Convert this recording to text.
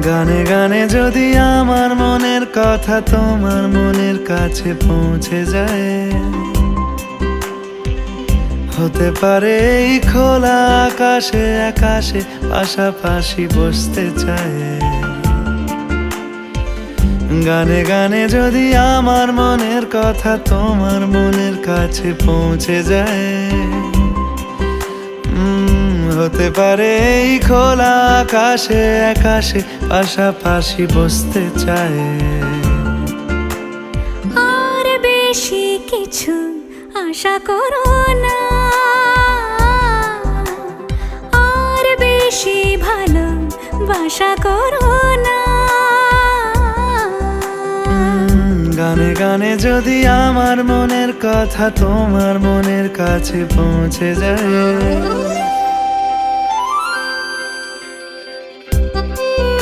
গানে গানে যদি আমার মনের কথা তোমার মনের কাছে পৌঁছে যায়, হতে পারে এই খোলা আকাশে আকাশে পাশাপাশি বসতে চায়। গানে গানে যদি আমার মনের কথা তোমার মনের কাছে পৌঁছে যায়, হতে পারে এই খোলা আকাশে আকাশে পাশাপাশি বসতে চায়। আর বেশি কিছু আশা করো না, আর বেশি ভালোবাসা করো না। গানে গানে যদি আমার মনের কথা তোমার মনের কাছে পৌঁছে যায়,